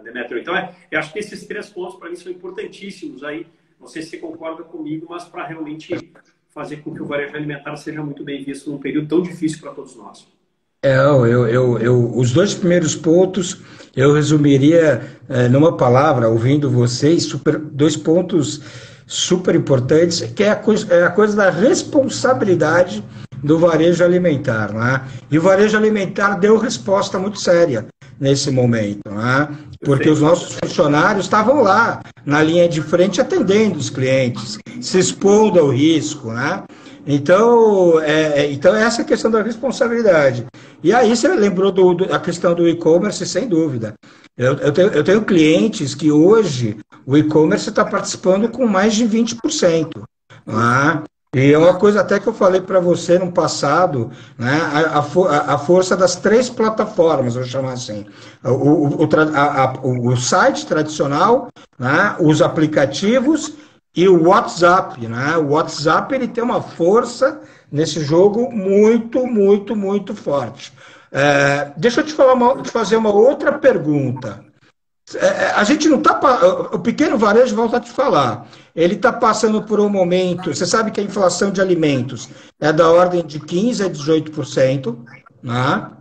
Demetrio? Então, eu acho que esses três pontos para mim são importantíssimos aí. Não sei se você concorda comigo, mas para realmente fazer com que o varejo alimentar seja muito bem visto num período tão difícil para todos nós. Os dois primeiros pontos eu resumiria numa palavra, ouvindo vocês, dois pontos super importantes, que é a coisa da responsabilidade do varejo alimentar, né? E o varejo alimentar deu resposta muito séria nesse momento, né? Porque os nossos funcionários estavam lá, na linha de frente, atendendo os clientes, se expondo ao risco, né? Então essa é a questão da responsabilidade. E aí você lembrou da questão do e-commerce, sem dúvida. Eu tenho clientes que hoje o e-commerce está participando com mais de 20%. Né? E é uma coisa até que eu falei para você no passado, né? A força das três plataformas, vou chamar assim. O site tradicional, né? Os aplicativos e o WhatsApp, né? O WhatsApp, ele tem uma força nesse jogo muito, muito, muito forte. Deixa eu te fazer uma outra pergunta. A gente não está... O pequeno varejo, volta a te falar, ele está passando por um momento... Você sabe que a inflação de alimentos é da ordem de 15% a 18%, né?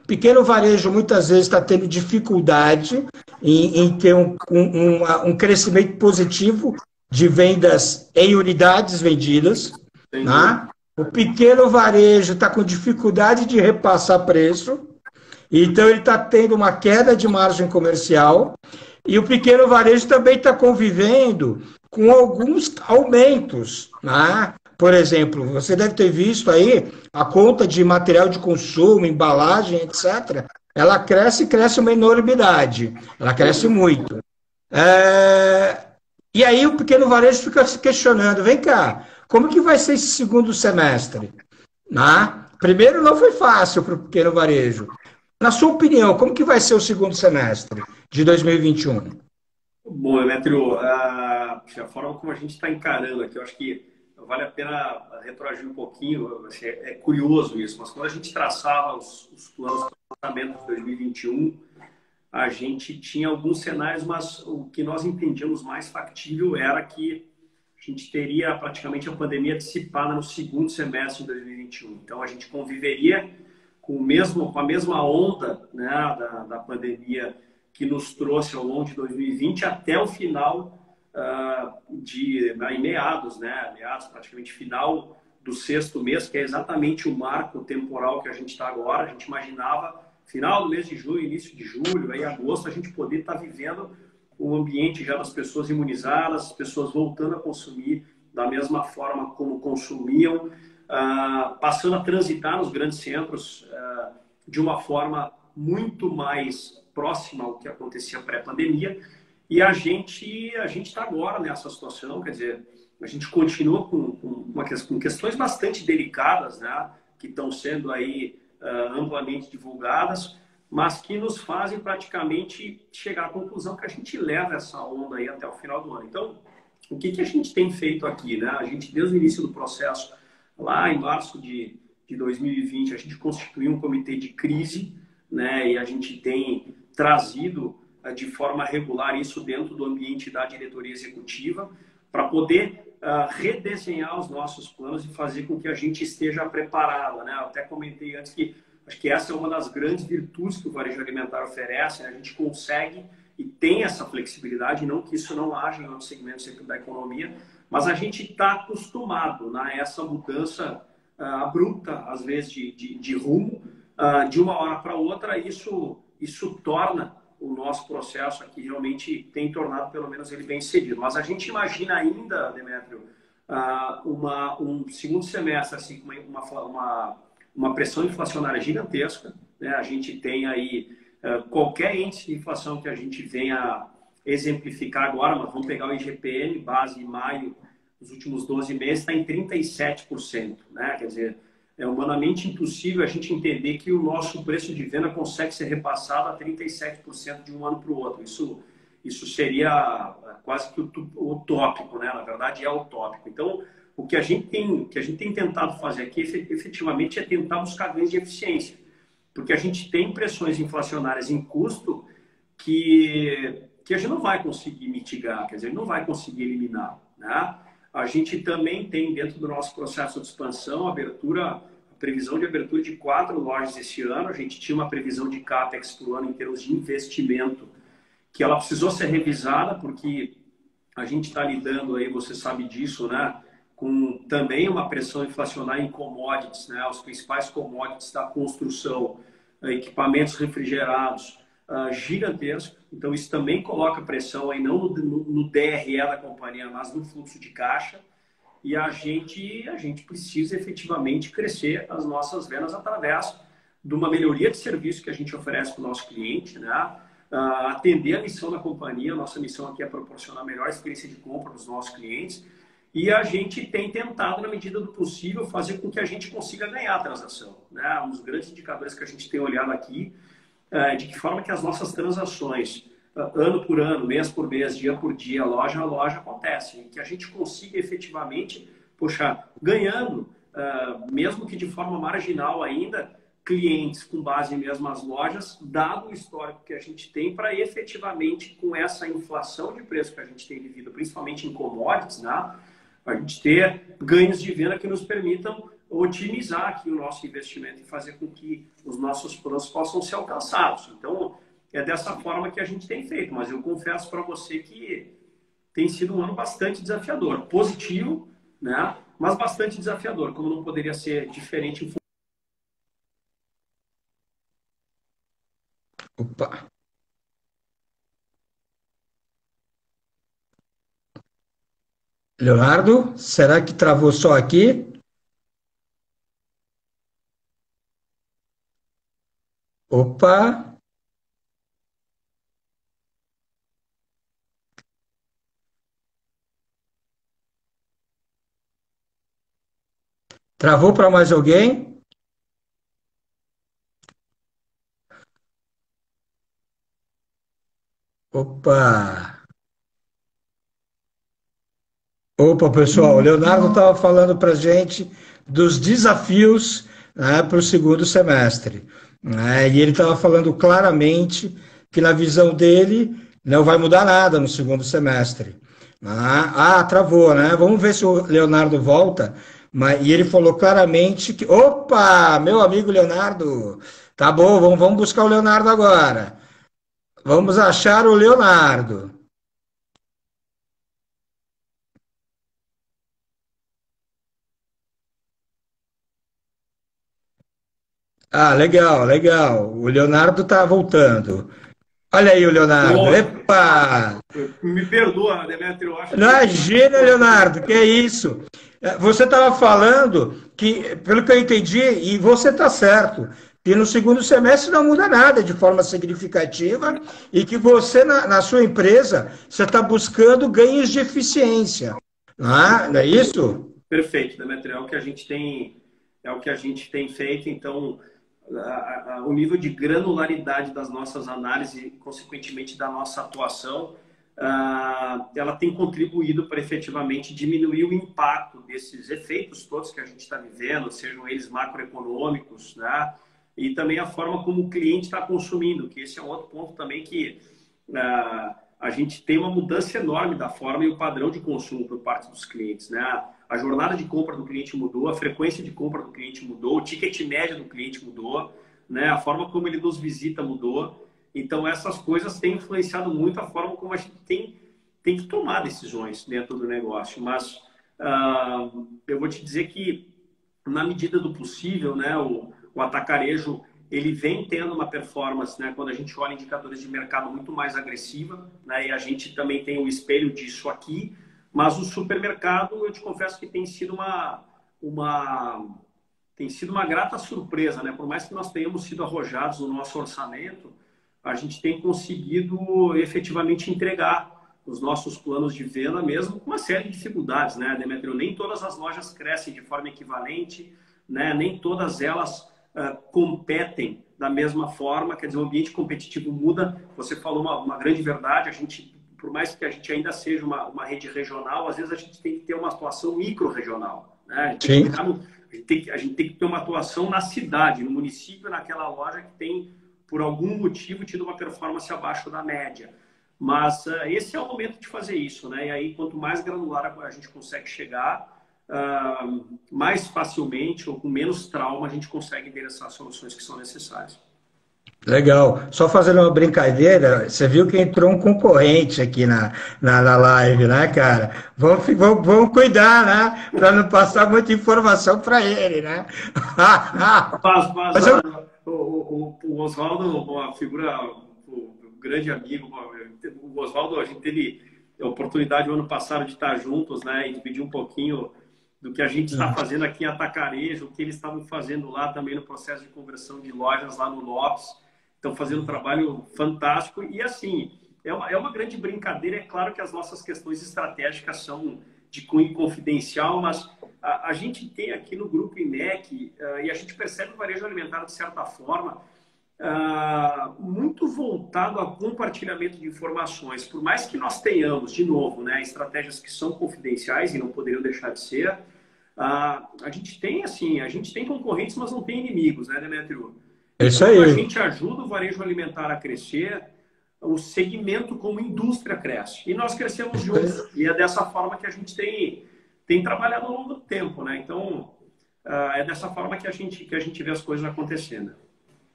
O pequeno varejo muitas vezes está tendo dificuldade em ter um crescimento positivo de vendas em unidades vendidas, né? O pequeno varejo está com dificuldade de repassar preço, então ele está tendo uma queda de margem comercial, e o pequeno varejo também está convivendo com alguns aumentos, né? Por exemplo, você deve ter visto aí a conta de material de consumo, embalagem, etc. Ela cresce uma enormidade, ela cresce muito. E aí o pequeno varejo fica se questionando, vem cá, como que vai ser esse segundo semestre? Primeiro não foi fácil para o pequeno varejo. Na sua opinião, como que vai ser o segundo semestre de 2021? Bom, Emetrio, a forma como a gente está encarando aqui, eu acho que vale a pena retroagir um pouquinho, assim, é curioso isso, mas quando a gente traçava os planos para o orçamento de 2021, a gente tinha alguns cenários, mas o que nós entendíamos mais factível era que a gente teria praticamente a pandemia dissipada no segundo semestre de 2021. Então, a gente conviveria com a mesma onda, né, da pandemia que nos trouxe ao longo de 2020 até o final em meados, né, meados praticamente final do sexto mês, que é exatamente o marco temporal que a gente está agora. A gente imaginava final do mês de junho, início de julho, aí agosto, a gente poder estar vivendo um ambiente já das pessoas imunizadas, as pessoas voltando a consumir da mesma forma como consumiam, passando a transitar nos grandes centros de uma forma muito mais próxima ao que acontecia pré-pandemia. E a gente está agora nessa situação, quer dizer, a gente continua com questões bastante delicadas, né, que estão sendo aí amplamente divulgadas, mas que nos fazem praticamente chegar à conclusão que a gente leva essa onda aí até o final do ano. Então, o que a gente tem feito aqui, né? A gente, desde o início do processo, lá em março de 2020, a gente constituiu um comitê de crise, né? E a gente tem trazido de forma regular isso dentro do ambiente da diretoria executiva para poder redesenhar os nossos planos e fazer com que a gente esteja preparado, né? Eu até comentei antes que acho que essa é uma das grandes virtudes que o varejo alimentar oferece, né? A gente consegue e tem essa flexibilidade, não que isso não haja em outros segmentos da economia, mas a gente está acostumado, né, a essa mudança abrupta, às vezes, de rumo, de uma hora para outra. Isso torna o nosso processo aqui realmente tem tornado, pelo menos, ele bem seguido. Mas a gente imagina ainda, Demétrio, um segundo semestre assim, com uma pressão inflacionária gigantesca, né? A gente tem aí qualquer índice de inflação que a gente venha exemplificar agora, mas vamos pegar o IGPM, base em maio, nos últimos 12 meses, está em 37%, né? Quer dizer, é humanamente impossível a gente entender que o nosso preço de venda consegue ser repassado a 37% de um ano para o outro. Isso seria quase que utópico, né? Na verdade, é utópico. Então, o que a gente tem tentado fazer aqui, efetivamente, é tentar buscar ganhos de eficiência, porque a gente tem pressões inflacionárias em custo que a gente não vai conseguir mitigar, quer dizer, não vai conseguir eliminar, né? A gente também tem, dentro do nosso processo de expansão, a previsão de abertura de 4 lojas esse ano. A gente tinha uma previsão de CAPEX para o ano em termos de investimento, que ela precisou ser revisada, porque a gente está lidando aí, você sabe disso, né, com também uma pressão inflacionária em commodities, né, os principais commodities da construção, equipamentos refrigerados, gigantesco. Então, isso também coloca pressão aí, não no DRE da companhia, mas no fluxo de caixa. E a gente precisa efetivamente crescer as nossas vendas através de uma melhoria de serviço que a gente oferece para o nosso cliente, né? Atender a missão da companhia. A nossa missão aqui é proporcionar a melhor experiência de compra dos nossos clientes. E a gente tem tentado, na medida do possível, fazer com que a gente consiga ganhar a transação, né? Um dos grandes indicadores que a gente tem olhado aqui de que forma que as nossas transações, ano por ano, mês por mês, dia por dia, loja a loja, acontecem. E que a gente consiga efetivamente, ganhando, mesmo que de forma marginal ainda, clientes com base em mesmas lojas, dado o histórico que a gente tem, para efetivamente, com essa inflação de preço que a gente tem vivido, principalmente em commodities, né, a gente ter ganhos de venda que nos permitam otimizar aqui o nosso investimento e fazer com que os nossos planos possam ser alcançados. Então, é dessa forma que a gente tem feito, mas eu confesso para você que tem sido um ano bastante desafiador, positivo, né? Mas bastante desafiador, como não poderia ser diferente. Opa. Leonardo, será que travou só aqui? Opa, Travou para mais alguém? Opa! Opa, pessoal, o Leonardo estava falando para a gente dos desafios, né, para o segundo semestre, né, e ele estava falando claramente que, na visão dele, não vai mudar nada no segundo semestre. Travou, né? Vamos ver se o Leonardo volta. E ele falou claramente que. Opa, meu amigo Leonardo! Tá bom, vamos buscar o Leonardo agora. Vamos achar o Leonardo. Ah, legal, legal. O Leonardo está voltando. Olha aí o Leonardo. Ô, Epa! me perdoa, Demetrio, eu acho que Imagina, Leonardo, que é isso? Você estava falando que, pelo que eu entendi, e você está certo, que no segundo semestre não muda nada de forma significativa e que você, na sua empresa, você está buscando ganhos de eficiência. Não é isso? perfeito, Demetrio, é o que a gente tem feito, então o nível de granularidade das nossas análises e, consequentemente, da nossa atuação, ela tem contribuído para efetivamente diminuir o impacto desses efeitos todos que a gente está vivendo, sejam eles macroeconômicos, né? E também a forma como o cliente está consumindo, que esse é um outro ponto também que a gente tem uma mudança enorme da forma e o padrão de consumo por parte dos clientes, né? A jornada de compra do cliente mudou, a frequência de compra do cliente mudou, o ticket médio do cliente mudou, né? A forma como ele nos visita mudou. Então, essas coisas têm influenciado muito a forma como a gente tem que tomar decisões dentro do negócio. Mas eu vou te dizer que, na medida do possível, né, o atacarejo ele vem tendo uma performance, né, quando a gente olha indicadores de mercado muito mais agressiva, né, e a gente também tem o espelho disso aqui. Mas o supermercado, eu te confesso que tem sido uma grata surpresa, né? Por mais que nós tenhamos sido arrojados no nosso orçamento, a gente tem conseguido efetivamente entregar os nossos planos de venda, mesmo com uma série de dificuldades, né, Demetrio? Nem todas as lojas crescem de forma equivalente, né? Nem todas elas competem da mesma forma, quer dizer, o ambiente competitivo muda. Você falou uma grande verdade, por mais que a gente ainda seja uma rede regional, às vezes a gente tem que ter uma atuação micro-regional, né? A gente tem que ter uma atuação na cidade, no município, naquela loja que tem, por algum motivo, tido uma performance abaixo da média. Mas esse é o momento de fazer isso, né? E aí, quanto mais granular a gente consegue chegar, mais facilmente ou com menos trauma a gente consegue ter essas soluções que são necessárias. Legal. Só fazendo uma brincadeira, você viu que entrou um concorrente aqui na live, né, cara? Vamos cuidar, né? Para não passar muita informação para ele, né? Mas eu... o Oswaldo, uma figura, um grande amigo, o Oswaldo, a gente teve a oportunidade no ano passado de estar juntos, né, e dividir um pouquinho do que a gente está fazendo aqui em Atacarejo, o que eles estavam fazendo lá também no processo de conversão de lojas lá no Lopes. Estão fazendo um trabalho fantástico e, assim, é uma grande brincadeira. É claro que as nossas questões estratégicas são de cunho confidencial, mas a gente tem aqui no Grupo IMEC, e a gente percebe o varejo alimentar, de certa forma, muito voltado ao compartilhamento de informações. Por mais que nós tenhamos, de novo, né, estratégias que são confidenciais e não poderiam deixar de ser, a gente tem concorrentes, mas não tem inimigos, né, Demetrio? É isso Então, aí. a gente ajuda o varejo alimentar a crescer, o segmento como indústria cresce. E nós crescemos juntos. E é dessa forma que a gente tem trabalhado ao longo do tempo, né? Então, é dessa forma que a gente vê as coisas acontecendo.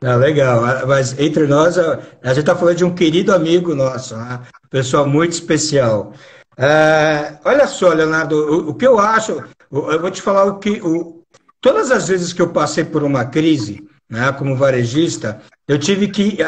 Legal, mas entre nós, a gente está falando de um querido amigo nosso, né? Pessoa muito especial. Olha só, Leonardo, o que eu acho, eu vou te falar todas as vezes que eu passei por uma crise, né, como varejista, eu tive que,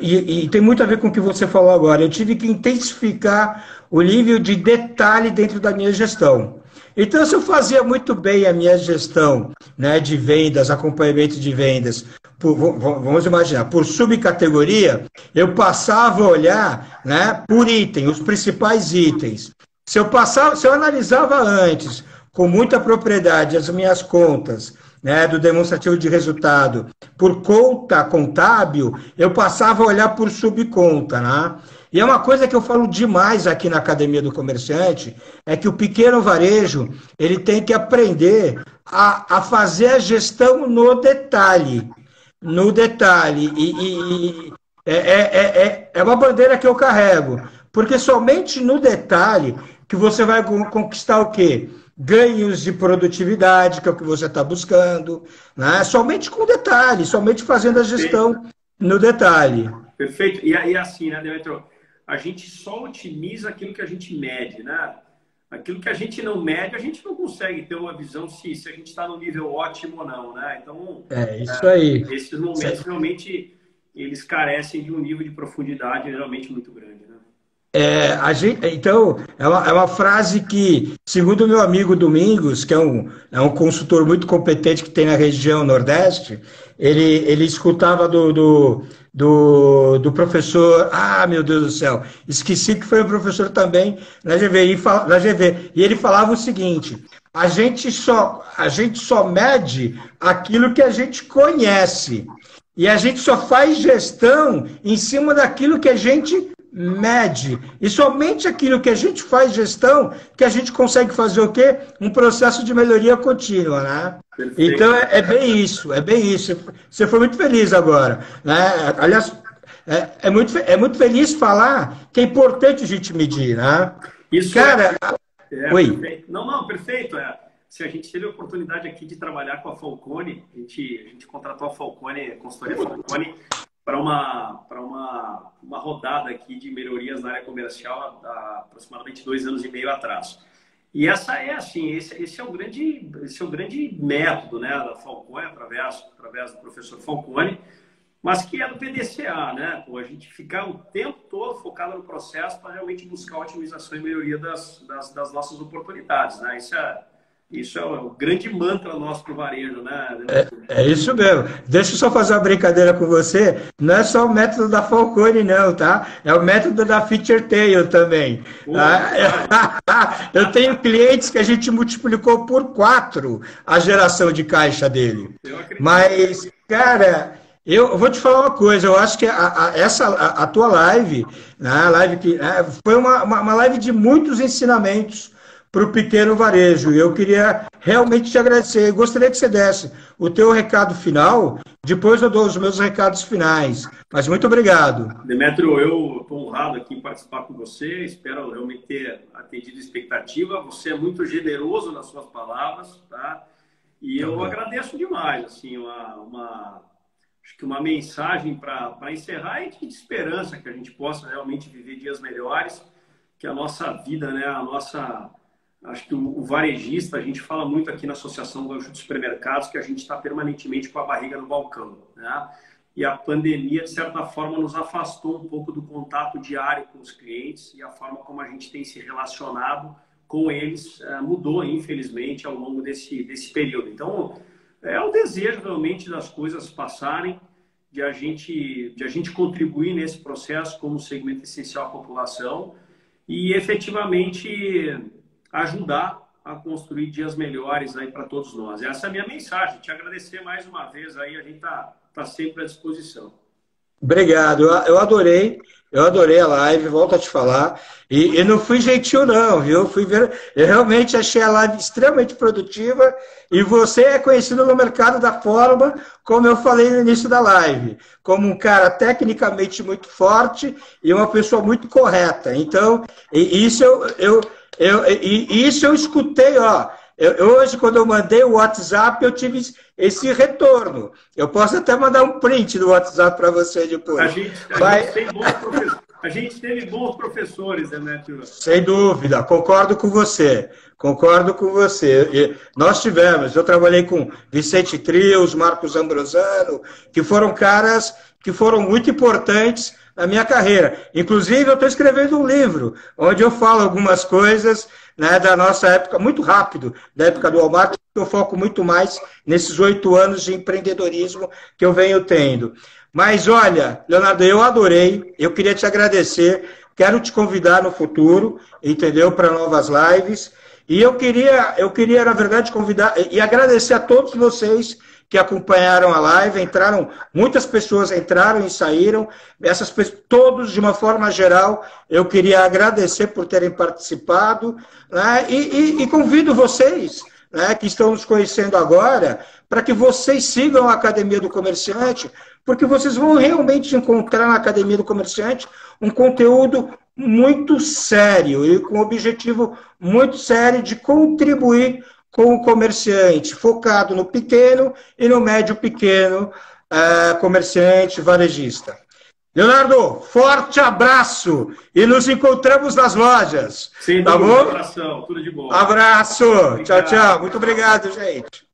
e tem muito a ver com o que você falou agora, eu tive que intensificar o nível de detalhe dentro da minha gestão. Então, se eu fazia muito bem a minha gestão, né, de vendas, acompanhamento de vendas, vamos imaginar, por subcategoria, eu passava a olhar, né, por item, os principais itens. Se eu analisava antes com muita propriedade as minhas contas, né, do demonstrativo de resultado por conta contábil, eu passava a olhar por subconta, né? E é uma coisa que eu falo demais aqui na Academia do Comerciante, é que o pequeno varejo, ele tem que aprender a fazer a gestão no detalhe. No detalhe. É uma bandeira que eu carrego, porque somente no detalhe que você vai conquistar o quê? Ganhos de produtividade, que é o que você está buscando, né? Somente com detalhe, somente fazendo a gestão no detalhe. Perfeito. E assim, né, Demetrio? A gente só otimiza aquilo que a gente mede, né? Aquilo que a gente não mede, a gente não consegue ter uma visão se a gente está no nível ótimo ou não, né? Então, isso aí. Esses momentos realmente eles carecem de um nível de profundidade realmente muito grande, né? Então, é uma frase que, segundo o meu amigo Domingos, que é um consultor muito competente que tem na região Nordeste, ele escutava do professor, meu Deus do céu, esqueci que foi um professor também na GV, e ele falava o seguinte: a gente só mede aquilo que a gente conhece, e a gente só faz gestão em cima daquilo que a gente mede. E somente aquilo que a gente faz gestão que a gente consegue fazer o quê? Um processo de melhoria contínua, né? Perfeito. Então é bem isso, é bem isso. Você foi muito feliz agora, né? Aliás, é muito feliz falar que é importante a gente medir, né? Isso, cara. Oi. Perfeito. Não, perfeito. Se a gente teve a oportunidade aqui de trabalhar com a Falcone, a gente contratou a Falcone, a consultoria Falcone, para uma rodada aqui de melhorias na área comercial há aproximadamente 2 anos e meio atrás. E essa esse é o grande método, né, da Falcone, através do professor Falcone, mas que é do PDCA, né? A gente ficar o tempo todo focado no processo para realmente buscar a otimização e melhoria das nossas oportunidades, né? Isso é o grande mantra nosso para o varejo, né? É isso mesmo. Deixa eu só fazer uma brincadeira com você. Não é só o método da Falcone, não, tá? É o método da Feature Tail também. Eu tenho clientes que a gente multiplicou por 4 a geração de caixa dele. Mas, cara, eu vou te falar uma coisa. Eu acho que a tua live, né, foi uma live de muitos ensinamentos para o pequeno varejo. Eu queria realmente te agradecer. Eu gostaria que você desse o teu recado final, depois eu dou os meus recados finais. Mas muito obrigado. Demetrio, eu estou honrado aqui em participar com você, espero realmente ter atendido a expectativa. Você é muito generoso nas suas palavras, tá? E eu agradeço demais, assim, acho que uma mensagem para encerrar e de esperança que a gente possa realmente viver dias melhores, que a nossa vida, né, acho que o varejista, a gente fala muito aqui na Associação Gaúcha dos Supermercados que a gente está permanentemente com a barriga no balcão, né? E a pandemia, de certa forma, nos afastou um pouco do contato diário com os clientes e a forma como a gente tem se relacionado com eles mudou, infelizmente, ao longo desse período. Então, é o desejo realmente das coisas passarem, de a gente contribuir nesse processo como segmento essencial à população e, efetivamente, ajudar a construir dias melhores aí para todos nós. Essa é a minha mensagem. Te agradecer mais uma vez aí, a gente tá sempre à disposição. Obrigado, eu adorei a live, volto a te falar, e não fui gentil não, viu? Eu realmente achei a live extremamente produtiva, e você é conhecido no mercado da forma, como eu falei no início da live, como um cara tecnicamente muito forte e uma pessoa muito correta. Então, isso eu escutei, ó. Hoje, quando eu mandei o WhatsApp, eu tive esse retorno. Eu posso até mandar um print do WhatsApp para você depois. A gente teve bons professores, né, Tio? Sem dúvida, concordo com você. Nós tivemos, eu trabalhei com Vicente Trios, Marcos Ambrosano, que foram caras que foram muito importantes na minha carreira. Inclusive, eu estou escrevendo um livro, onde eu falo algumas coisas, né, da nossa época, muito rápido, da época do Walmart, eu foco muito mais nesses 8 anos de empreendedorismo que eu venho tendo. Mas, olha, Leonardo, eu adorei, eu queria te agradecer, quero te convidar no futuro, entendeu, para novas lives, E eu queria, na verdade, convidar e agradecer a todos vocês que acompanharam a live, muitas pessoas entraram e saíram, essas pessoas, todos, de uma forma geral, eu queria agradecer por terem participado, né, e convido vocês, né, que estão nos conhecendo agora, para que vocês sigam a Academia do Comerciante, porque vocês vão realmente encontrar na Academia do Comerciante um conteúdo muito sério e com um objetivo muito sério de contribuir com o comerciante, focado no pequeno e no médio pequeno comerciante varejista. Leonardo, forte abraço e nos encontramos nas lojas. Sim, tá bom? Um abração, tudo de bom. Abraço, obrigado. Tchau, tchau. Muito obrigado, gente.